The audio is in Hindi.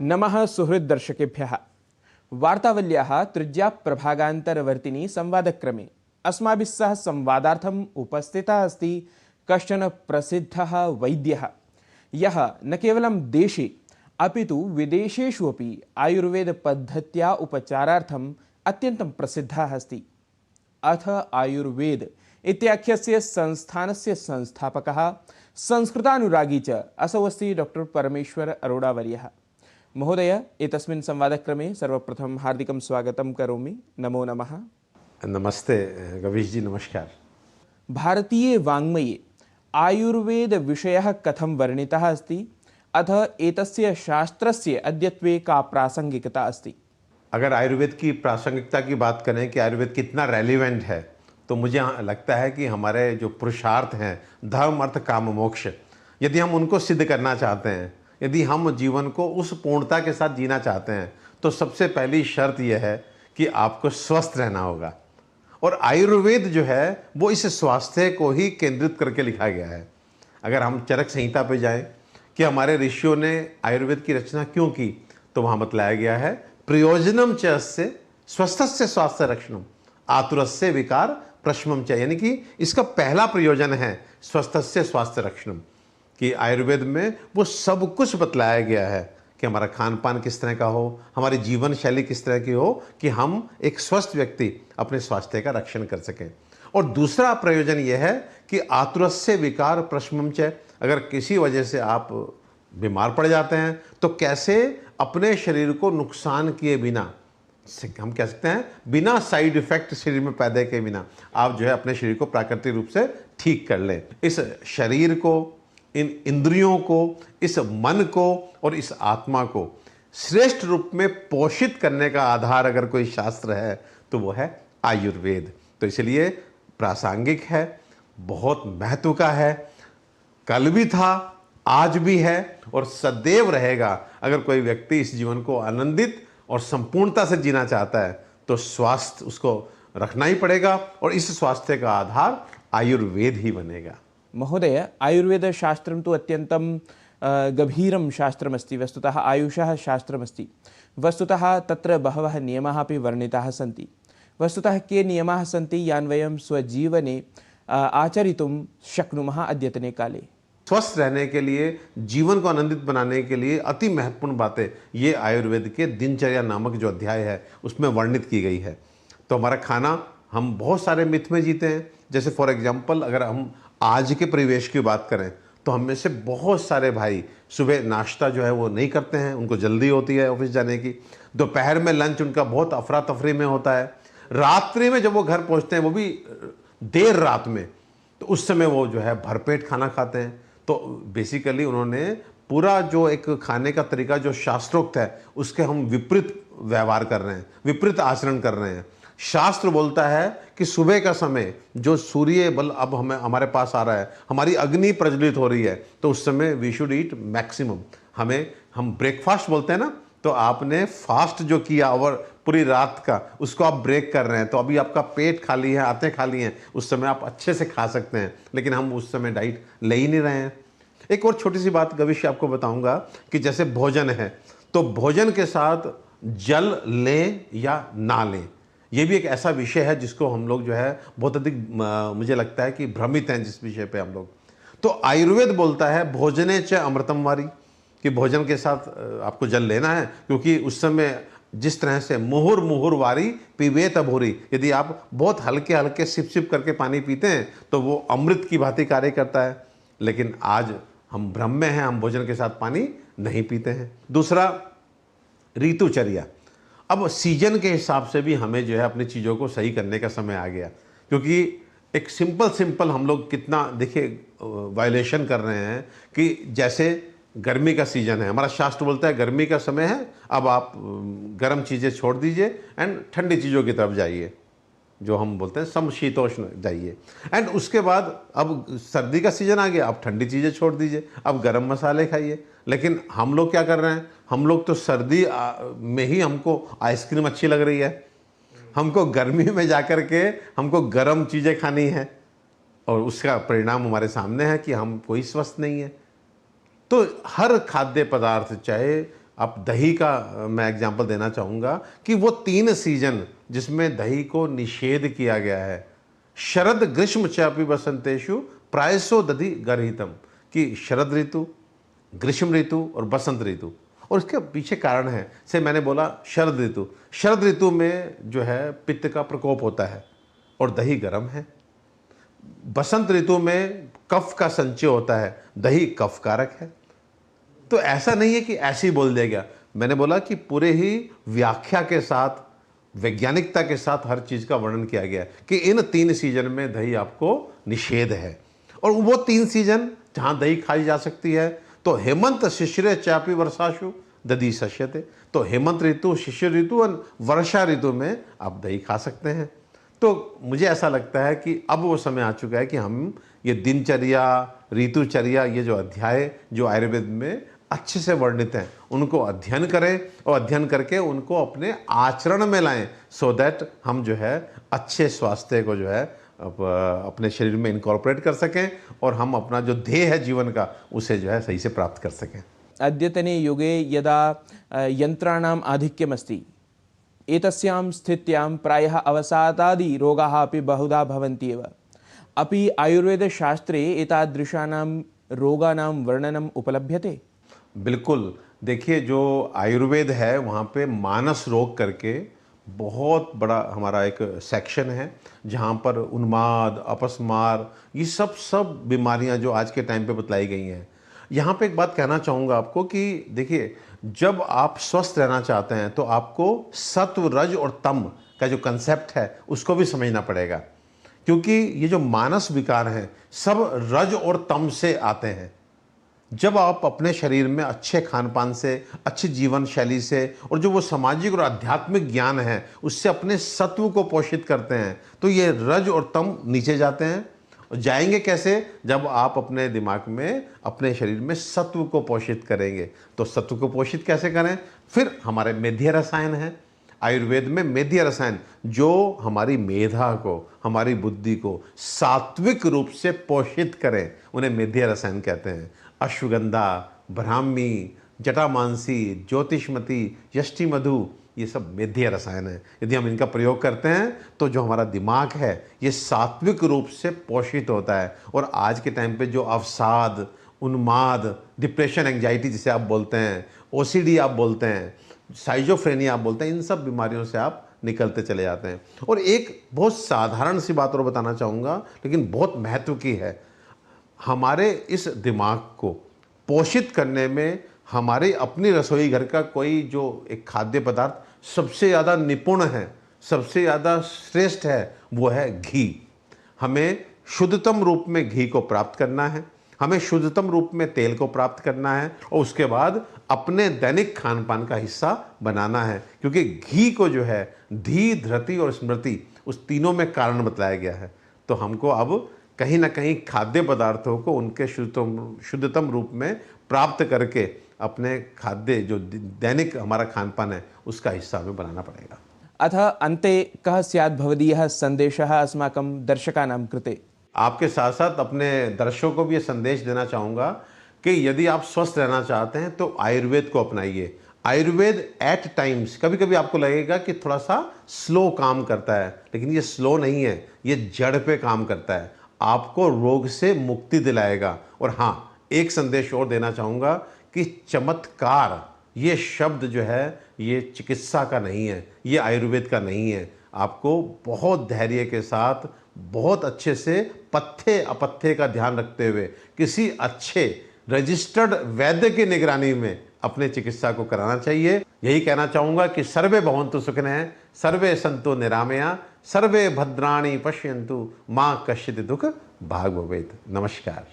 नमः सुहृद्दर्शकेभ्यः। वार्तावल्याः त्रिज्याप्रभागान्तरवर्तिनी संवादक्रमे अस्माभिः सह संवादार्थम् उपस्थितः अस्ति कश्चन प्रसिद्धः वैद्यः, यः न केवलं देशे अपि तु विदेशेषु अपि आयुर्वेदपद्धत्या उपचारार्थम् अत्यन्तं प्रसिद्धः अस्ति। अथ आयुर्वेद इत्याख्यस्य संस्थानस्य संस्थापकः, संस्कृतानुरागी च असौ अस्ति डॉक्टर परमेश्वर अरोड़ावर्यः। महोदय, एतस्मिन् संवादक्रमे सर्वप्रथमं हार्दिकं स्वागतं करोमि। नमो नमः। नमस्ते गवीश जी, नमस्कार। भारतीय वाङ्मये आयुर्वेद विषयः कथं वर्णितः अस्ति, अथ एतस्य शास्त्रस्य अद्यत्वे का प्रासंगिकता अस्ति? अगर आयुर्वेद की प्रासंगिकता की बात करें कि आयुर्वेद कितना रेलिवेंट है, तो मुझे लगता है कि हमारे जो पुरुषार्थ हैं, धर्म अर्थ काम मोक्ष, यदि हम उनको सिद्ध करना चाहते हैं, यदि हम जीवन को उस पूर्णता के साथ जीना चाहते हैं, तो सबसे पहली शर्त यह है कि आपको स्वस्थ रहना होगा। और आयुर्वेद जो है वो इस स्वास्थ्य को ही केंद्रित करके लिखा गया है। अगर हम चरक संहिता पे जाएं कि हमारे ऋषियों ने आयुर्वेद की रचना क्यों की, तो वहाँ बतलाया गया है प्रयोजनम च अस्य स्वस्थस्य स्वास्थ्य रक्षणम आतुरस्य विकार प्रशमम च, यानी कि इसका पहला प्रयोजन है स्वस्थस्य स्वास्थ्य रक्षणम, कि आयुर्वेद में वो सब कुछ बतलाया गया है कि हमारा खान पान किस तरह का हो, हमारी जीवन शैली किस तरह की हो, कि हम एक स्वस्थ व्यक्ति अपने स्वास्थ्य का रक्षण कर सकें। और दूसरा प्रयोजन यह है कि आतुरस्य विकार प्रशमम च, अगर किसी वजह से आप बीमार पड़ जाते हैं तो कैसे अपने शरीर को नुकसान किए बिना, हम कह सकते हैं बिना साइड इफेक्ट शरीर में पैदा किए बिना, आप जो है अपने शरीर को प्राकृतिक रूप से ठीक कर लें। इस शरीर को, इन इंद्रियों को, इस मन को और इस आत्मा को श्रेष्ठ रूप में पोषित करने का आधार अगर कोई शास्त्र है तो वो है आयुर्वेद। तो इसलिए प्रासंगिक है, बहुत महत्व का है, कल भी था, आज भी है और सदैव रहेगा। अगर कोई व्यक्ति इस जीवन को आनंदित और संपूर्णता से जीना चाहता है तो स्वास्थ्य उसको रखना ही पड़ेगा, और इस स्वास्थ्य का आधार आयुर्वेद ही बनेगा। महोदय, आयुर्वेदशास्त्रं तु अत्यन्तं गभीरं शास्त्रमस्ति, वस्तुतः आयुषः शास्त्रमस्ति। वस्तुतः तत्र बहवः नियमाः अपि वर्णिताः सन्ति। वस्तुतः के नियमाः सन्ति यान् वयं स्वजीवने आचरितुं शक्नुमः अद्यतने काले? स्वस्थ रहने के लिए, जीवन को आनंदित बनाने के लिए अति महत्वपूर्ण बातें ये आयुर्वेद के दिनचर्या नामक जो अध्याय है उसमें वर्णित की गई है। तो हमारा खाना, हम बहुत सारे मिथ में जीते हैं। जैसे फॉर एग्जांपल अगर हम आज के परिवेश की बात करें तो हम में से बहुत सारे भाई सुबह नाश्ता जो है वो नहीं करते हैं, उनको जल्दी होती है ऑफिस जाने की। दोपहर में लंच उनका बहुत अफरा तफरी में होता है। रात्रि में जब वो घर पहुंचते हैं, वो भी देर रात में, तो उस समय वो जो है भरपेट खाना खाते हैं। तो बेसिकली उन्होंने पूरा जो एक खाने का तरीका जो शास्त्रोक्त है उसके हम विपरीत व्यवहार कर रहे हैं, विपरीत आचरण कर रहे हैं। शास्त्र बोलता है कि सुबह का समय जो सूर्य बल अब हमारे पास आ रहा है, हमारी अग्नि प्रज्वलित हो रही है, तो उस समय वी शुड ईट मैक्सिमम। हम ब्रेकफास्ट बोलते हैं ना, तो आपने फास्ट जो किया और पूरी रात का, उसको आप ब्रेक कर रहे हैं, तो अभी आपका पेट खाली है, आंतें खाली हैं, उस समय आप अच्छे से खा सकते हैं, लेकिन हम उस समय डाइट ले ही नहीं रहे हैं। एक और छोटी सी बात गविश आपको बताऊंगा कि जैसे भोजन है, तो भोजन के साथ जल लें या ना लें, ये भी एक ऐसा विषय है जिसको हम लोग जो है बहुत अधिक मुझे लगता है कि भ्रमित हैं जिस विषय पे हम लोग। तो आयुर्वेद बोलता है भोजने च अमृतम वारी, कि भोजन के साथ आपको जल लेना है, क्योंकि उस समय जिस तरह से मुहुर मुहुर वारी पीबेत अभूरी, यदि आप बहुत हल्के हल्के सिप सिप करके पानी पीते हैं तो वो अमृत की भांति कार्य करता है। लेकिन आज हम भ्रम में हैं, हम भोजन के साथ पानी नहीं पीते हैं। दूसरा, ऋतुचर्या। अब सीजन के हिसाब से भी हमें जो है अपनी चीज़ों को सही करने का समय आ गया, क्योंकि एक सिंपल हम लोग कितना देखिए वायलेशन कर रहे हैं कि जैसे गर्मी का सीजन है, हमारा शास्त्र बोलता है गर्मी का समय है, अब आप गर्म चीज़ें छोड़ दीजिए एंड ठंडी चीज़ों की तरफ जाइए, जो हम बोलते हैं समशीतोष्ण जाइए। एंड उसके बाद अब सर्दी का सीजन आ गया, अब ठंडी चीज़ें छोड़ दीजिए, अब गर्म मसाले खाइए। लेकिन हम लोग क्या कर रहे हैं, हम लोग तो सर्दी में ही हमको आइसक्रीम अच्छी लग रही है, हमको गर्मी में जाकर के हमको गर्म चीज़ें खानी है, और उसका परिणाम हमारे सामने है कि हम कोई स्वस्थ नहीं है। तो हर खाद्य पदार्थ, चाहे आप दही का मैं एग्जांपल देना चाहूँगा कि वो 3 सीजन जिसमें दही को निषेध किया गया है, शरद ग्रीष्म चापी बसंतेषु प्रायसो दधि गर्हितम, कि शरद ऋतु, ग्रीष्म ऋतु और बसंत ऋतु। और इसके पीछे कारण है, से मैंने बोला शरद ऋतु में जो है पित्त का प्रकोप होता है और दही गर्म है। बसंत ऋतु में कफ का संचय होता है, दही कफ कारक है। तो ऐसा नहीं है कि ऐसे ही बोल दिया गया, मैंने बोला कि पूरे ही व्याख्या के साथ, वैज्ञानिकता के साथ हर चीज़ का वर्णन किया गया है कि इन 3 सीजन में दही आपको निषेध है। और वो 3 सीजन जहाँ दही खाई जा सकती है, तो हेमंत शिशिरे चापी वर्षाशु दधि सश्यते, तो हेमंत ऋतु, शिशिर ऋतु और वर्षा ऋतु में आप दही खा सकते हैं। तो मुझे ऐसा लगता है कि अब वो समय आ चुका है कि हम ये दिनचर्या, ऋतुचर्या, ये जो अध्याय जो आयुर्वेद में अच्छे से वर्णित हैं, उनको अध्ययन करें और अध्ययन करके उनको अपने आचरण में लाएं, सो दैट हम जो है अच्छे स्वास्थ्य को जो है अपने शरीर में इनकॉर्पोरेट कर सकें और हम अपना जो ध्येय है जीवन का उसे जो है सही से प्राप्त कर सकें। अद्यतने युगे यदा यन्त्राणाम् आधिक्यमस्ति, एतस्यां स्थित्यां प्रायः अवसादादि रोगाः अपि बहुधा भवन्ति एव। अपि आयुर्वेदशास्त्रे एतादृशानां रोगानां वर्णनम् उपलभ्यते? बिल्कुल, देखिए जो आयुर्वेद है वहाँ पे मानस रोग करके बहुत बड़ा हमारा एक सेक्शन है, जहाँ पर उन्माद, अपस्मार, ये सब बीमारियाँ जो आज के टाइम पे बतलाई गई हैं। यहाँ पे एक बात कहना चाहूँगा आपको कि देखिए, जब आप स्वस्थ रहना चाहते हैं तो आपको सत्व, रज और तम का जो कंसेप्ट है उसको भी समझना पड़ेगा, क्योंकि ये जो मानस विकार हैं सब रज और तम से आते हैं। जब आप अपने शरीर में अच्छे खान पान से, अच्छी जीवन शैली से और जो वो सामाजिक और आध्यात्मिक ज्ञान है उससे अपने सत्व को पोषित करते हैं, तो ये रज और तम नीचे जाते हैं। और जाएंगे कैसे? जब आप अपने दिमाग में, अपने शरीर में सत्व को पोषित करेंगे। तो सत्व को पोषित कैसे करें? फिर हमारे मेध्य रसायन हैं आयुर्वेद में, मेध्य रसायन जो हमारी मेधा को, हमारी बुद्धि को सात्विक रूप से पोषित करें, उन्हें मेध्य रसायन कहते हैं। अश्वगंधा, ब्राह्मी, जटामांसी, ज्योतिषमती, यष्टि मधु, ये सब मेध्य रसायन है। यदि हम इनका प्रयोग करते हैं तो जो हमारा दिमाग है ये सात्विक रूप से पोषित होता है। और आज के टाइम पे जो अवसाद, उन्माद, डिप्रेशन, एंग्जाइटी जिसे आप बोलते हैं, ओसीडी आप बोलते हैं, साइजोफ्रेनिया आप बोलते हैं, इन सब बीमारियों से आप निकलते चले जाते हैं। और एक बहुत साधारण सी बात और बताना चाहूँगा, लेकिन बहुत महत्व की है। हमारे इस दिमाग को पोषित करने में हमारे अपनी रसोई घर का कोई जो एक खाद्य पदार्थ सबसे ज़्यादा निपुण है, सबसे ज़्यादा श्रेष्ठ है, वो है घी। हमें शुद्धतम रूप में घी को प्राप्त करना है, हमें शुद्धतम रूप में तेल को प्राप्त करना है और उसके बाद अपने दैनिक खान पान का हिस्सा बनाना है। क्योंकि घी को जो है धी, धृति और स्मृति, उस तीनों में कारण बताया गया है। तो हमको अब कहीं ना कहीं खाद्य पदार्थों को उनके शुद्धतम रूप में प्राप्त करके अपने खाद्य जो दैनिक हमारा खान पान है उसका हिस्सा हमें बनाना पड़ेगा। अथ अन्ते कः स्यात् भवदीयः सन्देशः अस्माकं दर्शकानां कृते? आपके साथ साथ अपने दर्शकों को भी ये संदेश देना चाहूँगा कि यदि आप स्वस्थ रहना चाहते हैं तो आयुर्वेद को अपनाइए। आयुर्वेद एट टाइम्स कभी कभी आपको लगेगा कि थोड़ा सा स्लो काम करता है, लेकिन ये स्लो नहीं है, ये जड़ पे काम करता है, आपको रोग से मुक्ति दिलाएगा। और हाँ, एक संदेश और देना चाहूँगा कि चमत्कार ये शब्द जो है ये चिकित्सा का नहीं है, ये आयुर्वेद का नहीं है। आपको बहुत धैर्य के साथ, बहुत अच्छे से पथ्य अपथ्य का ध्यान रखते हुए किसी अच्छे रजिस्टर्ड वैद्य की निगरानी में अपने चिकित्सा को कराना चाहिए। यही कहना चाहूँगा कि सर्वे भवन्तु सुखिनः, सर्वे सन्तु निरामया, सर्वे भद्राणि पश्यन्तु, माँ कश्चित् दुःख भाग् भवेत्। नमस्कार।